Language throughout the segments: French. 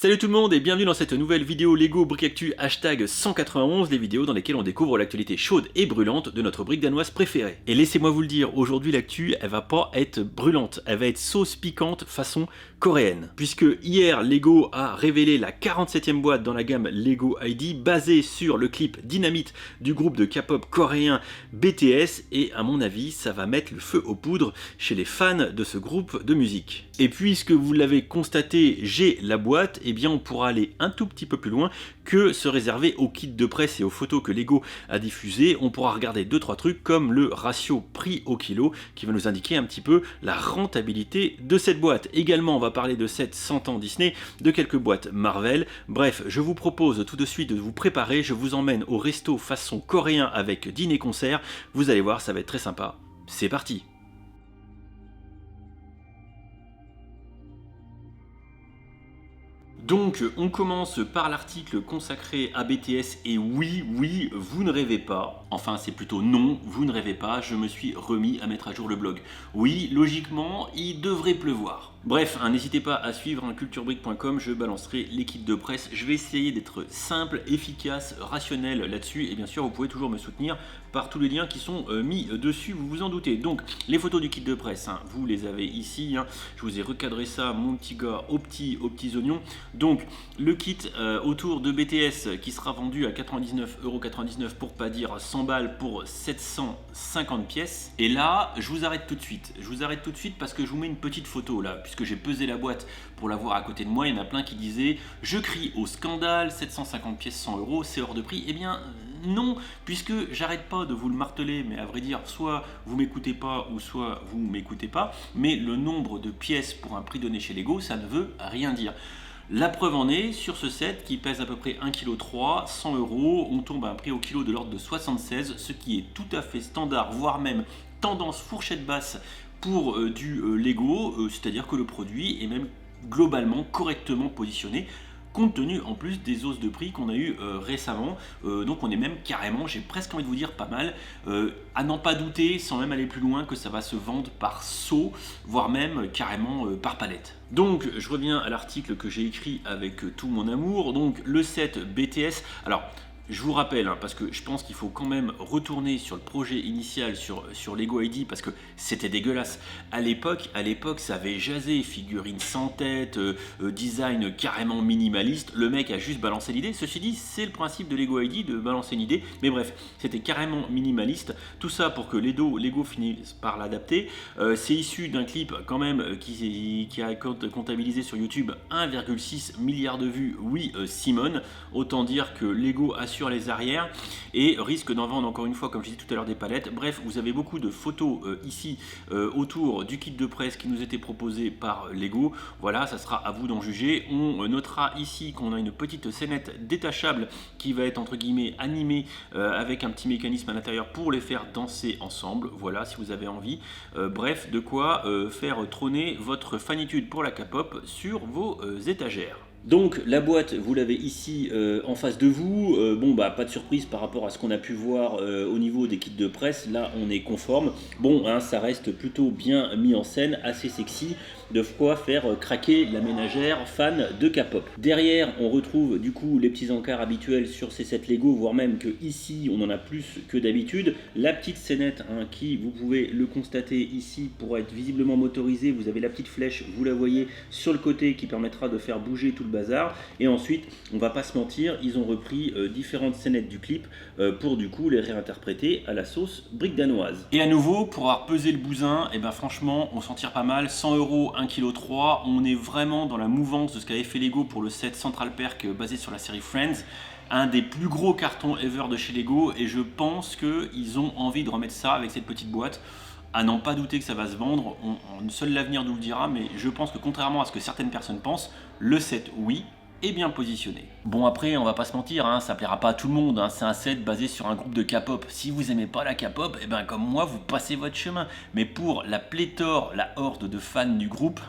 Salut tout le monde et bienvenue dans cette nouvelle vidéo Lego Brick Actu hashtag 191, les vidéos dans lesquelles on découvre l'actualité chaude et brûlante de notre brique danoise préférée. Et laissez-moi vous le dire, aujourd'hui l'actu elle va pas être brûlante, elle va être sauce piquante façon coréenne. Puisque hier Lego a révélé la 47e boîte dans la gamme Lego ID basée sur le clip Dynamite du groupe de K-pop coréen BTS et à mon avis ça va mettre le feu aux poudres chez les fans de ce groupe de musique. Et puisque vous l'avez constaté, j'ai la boîte, et bien on pourra aller un tout petit peu plus loin que se réserver aux kits de presse et aux photos que Lego a diffusées. On pourra regarder 2-3 trucs comme le ratio prix au kilo qui va nous indiquer un petit peu la rentabilité de cette boîte. Également on va parler de cette 100 ans Disney, de quelques boîtes Marvel. Bref, je vous propose tout de suite de vous préparer, je vous emmène au resto façon coréen avec dîner-concert. Vous allez voir, ça va être très sympa. C'est parti! Donc on commence par l'article consacré à BTS et oui, vous ne rêvez pas, enfin c'est plutôt non, vous ne rêvez pas, je me suis remis à mettre à jour le blog. Oui, logiquement, il devrait pleuvoir. Bref, n'hésitez pas à suivre culturebrick.com, je balancerai les kits de presse. Je vais essayer d'être simple, efficace, rationnel là-dessus. Et bien sûr, vous pouvez toujours me soutenir par tous les liens qui sont mis dessus, vous vous en doutez. Donc, les photos du kit de presse, vous les avez ici. Je vous ai recadré ça, mon petit gars, aux petits oignons. Donc, le kit autour de BTS qui sera vendu à 99,99€ pour pas dire 100 balles pour 750 pièces. Et là, je vous arrête tout de suite. Je vous arrête tout de suite parce que je vous mets une petite photo là, puisque j'ai pesé la boîte pour la voir à côté de moi. Il y en a plein qui disaient « Je crie au scandale, 750 pièces 100€, c'est hors de prix ». Eh bien non, puisque j'arrête pas de vous le marteler, mais à vrai dire, soit vous m'écoutez pas ou soit vous m'écoutez pas, mais le nombre de pièces pour un prix donné chez Lego, ça ne veut rien dire. La preuve en est, sur ce set qui pèse à peu près 1,3 kg, 100€, on tombe à un prix au kilo de l'ordre de 76, ce qui est tout à fait standard, voire même tendance fourchette basse pour du Lego, c'est-à-dire que le produit est même globalement correctement positionné, compte tenu en plus des hausses de prix qu'on a eu récemment. Donc on est même carrément, j'ai presque envie de vous dire pas mal, à n'en pas douter, sans même aller plus loin, que ça va se vendre par seau, voire même carrément par palette. Donc je reviens à l'article que j'ai écrit avec tout mon amour, donc le set BTS. Alors je vous rappelle, parce que je pense qu'il faut quand même retourner sur le projet initial sur Lego ID parce que c'était dégueulasse. À l'époque, ça avait jasé, figurines sans tête, design carrément minimaliste. Le mec a juste balancé l'idée. Ceci dit, c'est le principe de Lego ID de balancer une idée. Mais bref, c'était carrément minimaliste. Tout ça pour que Lego finisse par l'adapter. C'est issu d'un clip quand même qui a comptabilisé sur YouTube 1,6 milliard de vues. Oui, Simone. Autant dire que Lego a sur les arrières et risque d'en vendre encore une fois comme je disais tout à l'heure des palettes. Bref, vous avez beaucoup de photos ici autour du kit de presse qui nous était proposé par Lego. Voilà, ça sera à vous d'en juger. On notera ici qu'on a une petite scénette détachable qui va être entre guillemets animée avec un petit mécanisme à l'intérieur pour les faire danser ensemble. Voilà, si vous avez envie. Bref, de quoi faire trôner votre fanitude pour la K-pop sur vos étagères. Donc la boîte, vous l'avez ici en face de vous. Pas de surprise par rapport à ce qu'on a pu voir au niveau des kits de presse. Là, on est conforme. Ça reste plutôt bien mis en scène, assez sexy. De quoi faire craquer la ménagère fan de K-pop. Derrière, on retrouve du coup les petits encarts habituels sur ces sets Lego, voire même que ici, on en a plus que d'habitude. La petite scénette qui, vous pouvez le constater ici, pour être visiblement motorisée. Vous avez la petite flèche, vous la voyez sur le côté qui permettra de faire bouger tout le bazar. Et ensuite, on va pas se mentir, ils ont repris différentes scénettes du clip pour du coup les réinterpréter à la sauce brique danoise. Et à nouveau, pour avoir pesé le bousin, franchement, on s'en tire pas mal. 100€, 1,3 kg, on est vraiment dans la mouvance de ce qu'avait fait Lego pour le set Central Perk basé sur la série Friends. Un des plus gros cartons ever de chez Lego et je pense qu'ils ont envie de remettre ça avec cette petite boîte. À n'en pas douter que ça va se vendre, seul l'avenir nous le dira, mais je pense que contrairement à ce que certaines personnes pensent, le set oui, est bien positionné. Bon après, on va pas se mentir, ça plaira pas à tout le monde, c'est un set basé sur un groupe de K-pop. Si vous aimez pas la K-pop, comme moi, vous passez votre chemin. Mais pour la pléthore, la horde de fans du groupe,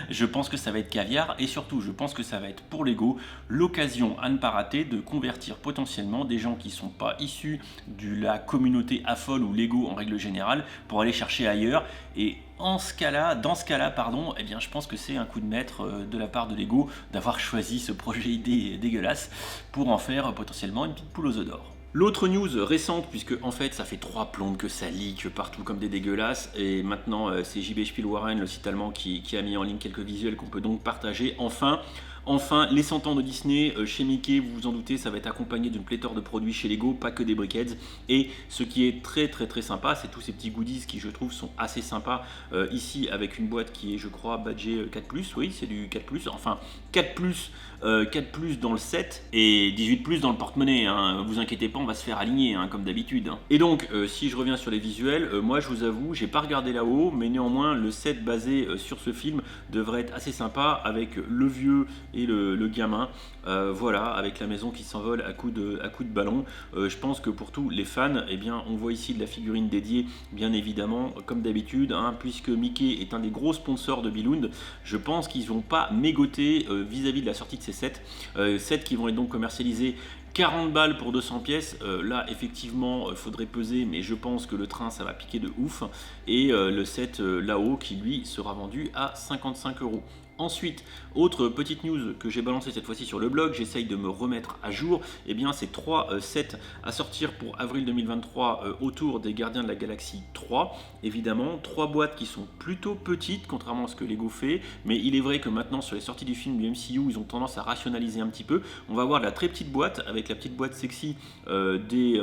je pense que ça va être caviar et surtout, je pense que ça va être pour Lego l'occasion à ne pas rater de convertir potentiellement des gens qui sont pas issus de la communauté AFOL ou Lego en règle générale pour aller chercher ailleurs. Et dans ce cas-là, pardon, eh bien, je pense que c'est un coup de maître de la part de Lego d'avoir choisi ce projet idée dégueulasse pour en faire potentiellement une petite poule aux œufs d'or. L'autre news récente, puisque en fait ça fait 3 plombes que ça leak partout comme des dégueulasses, et maintenant c'est JB Spielwaren, le site allemand, qui a mis en ligne quelques visuels qu'on peut donc partager. Enfin, les 100 ans de Disney chez Mickey, vous vous en doutez, ça va être accompagné d'une pléthore de produits chez Lego, pas que des briquettes. Et ce qui est très sympa, c'est tous ces petits goodies qui, je trouve, sont assez sympas. Ici, avec une boîte qui est, je crois, badgée 4+, oui, c'est du 4+, enfin 4+, 4+ dans le set et 18+ dans le porte-monnaie, hein. Vous inquiétez pas, on va se faire aligner, hein, comme d'habitude, hein. Et donc, si je reviens sur les visuels, moi je vous avoue, j'ai pas regardé là-haut, mais néanmoins, le set basé sur ce film devrait être assez sympa, avec le vieux et le gamin, voilà, avec la maison qui s'envole à coups de ballon. Je pense que pour tous les fans, eh bien, on voit ici de la figurine dédiée, bien évidemment, comme d'habitude, hein, puisque Mickey est un des gros sponsors de Billund. Je pense qu'ils vont pas mégoter vis-à-vis de la sortie de ces sets qui vont être donc commercialisés 40 balles pour 200 pièces, là effectivement faudrait peser, mais je pense que le train ça va piquer de ouf, et le set là-haut qui lui sera vendu à 55 €. Ensuite, autre petite news que j'ai balancé cette fois-ci sur le blog, j'essaye de me remettre à jour, et bien c'est 3 sets à sortir pour avril 2023 autour des Gardiens de la Galaxie 3, évidemment, 3 boîtes qui sont plutôt petites, contrairement à ce que Lego fait, mais il est vrai que maintenant sur les sorties du film du MCU, ils ont tendance à rationaliser un petit peu. On va avoir de la très petite boîte, avec la petite boîte sexy du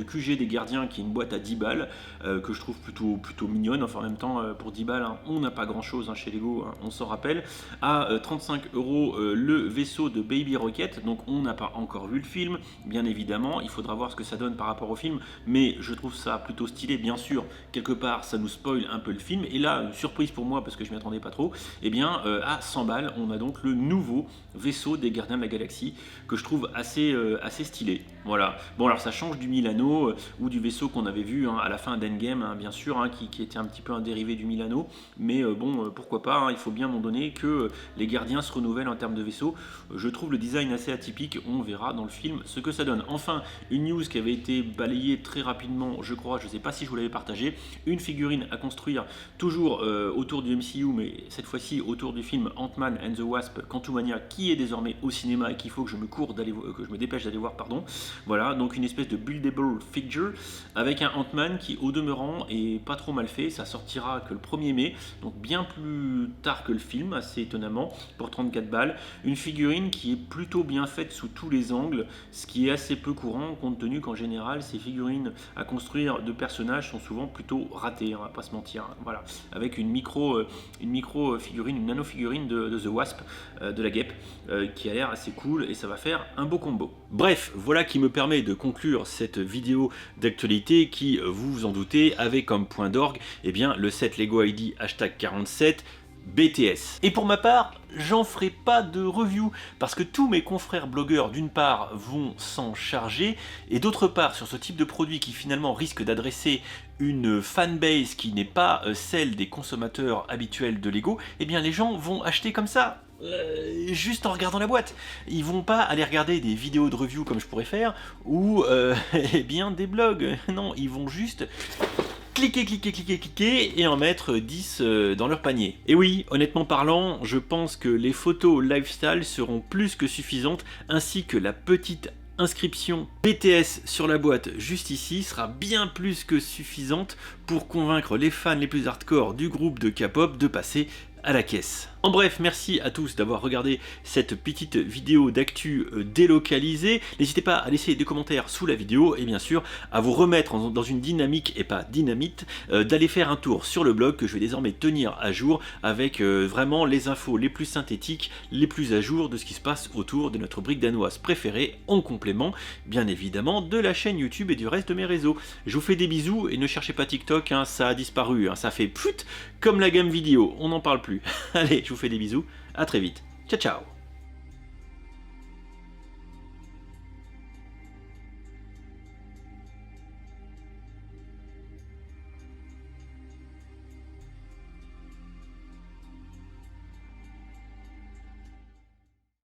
QG des Gardiens, qui est une boîte à 10 balles, que je trouve plutôt mignonne, enfin en même temps, pour 10 balles, hein, on n'a pas grand chose chez Lego, hein, on s'en rappelle. À 35 € le vaisseau de Baby Rocket, donc on n'a pas encore vu le film, bien évidemment, il faudra voir ce que ça donne par rapport au film, mais je trouve ça plutôt stylé, bien sûr, quelque part ça nous spoil un peu le film, et là, une surprise pour moi, parce que je m'y attendais pas trop, et bien à 100 balles, on a donc le nouveau vaisseau des Gardiens de la Galaxie, que je trouve assez stylé, voilà. Bon, alors ça change du Milano, ou du vaisseau qu'on avait vu, hein, à la fin d'Endgame, hein, bien sûr, hein, qui était un petit peu un dérivé du Milano, mais bon, pourquoi pas, hein, il faut bien à un moment donné que les gardiens se renouvellent en termes de vaisseau. Je trouve le design assez atypique, on verra dans le film ce que ça donne. Enfin, une news qui avait été balayée très rapidement, je crois, je ne sais pas si je vous l'avais partagé, une figurine à construire toujours autour du MCU, mais cette fois-ci autour du film Ant-Man and the Wasp Quantumania, qui est désormais au cinéma et qu'il faut que je me dépêche d'aller voir, pardon. Voilà, donc une espèce de buildable figure avec un Ant-Man qui, au demeurant, est pas trop mal fait. Ça sortira que le 1er mai, donc bien plus tard que le film, assez étonnamment, pour 34 balles. Une figurine qui est plutôt bien faite sous tous les angles, ce qui est assez peu courant, compte tenu qu'en général, ces figurines à construire de personnages sont souvent plutôt ratées, hein, on va pas se mentir, hein. Voilà, avec une micro figurine, une nano figurine de The Wasp, de la guêpe, qui a l'air assez cool, et ça va faire un beau combo. Bref, voilà qui me permet de conclure cette vidéo d'actualité qui, vous vous en doutez, avait comme point d'orgue, eh bien, le set Lego ID #47 BTS. Et pour ma part, j'en ferai pas de review, parce que tous mes confrères blogueurs, d'une part, vont s'en charger, et d'autre part, sur ce type de produit qui finalement risque d'adresser une fanbase qui n'est pas celle des consommateurs habituels de Lego, eh bien les gens vont acheter comme ça. Juste en regardant la boîte. Ils vont pas aller regarder des vidéos de review comme je pourrais faire, ou eh bien des blogs. Non, ils vont juste cliquer et en mettre 10 dans leur panier. Et oui, honnêtement parlant, je pense que les photos lifestyle seront plus que suffisantes, ainsi que la petite inscription BTS sur la boîte juste ici sera bien plus que suffisante pour convaincre les fans les plus hardcore du groupe de K-pop de passer à la caisse. En bref, merci à tous d'avoir regardé cette petite vidéo d'actu délocalisée. N'hésitez pas à laisser des commentaires sous la vidéo et bien sûr à vous remettre dans une dynamique et pas dynamite, d'aller faire un tour sur le blog que je vais désormais tenir à jour avec vraiment les infos les plus synthétiques, les plus à jour de ce qui se passe autour de notre brique danoise préférée, en complément bien évidemment de la chaîne YouTube et du reste de mes réseaux. Je vous fais des bisous et ne cherchez pas TikTok, hein, ça a disparu, hein, ça fait pfut comme la gamme vidéo, on n'en parle plus. Allez, je vous fais des bisous, à très vite, ciao ciao.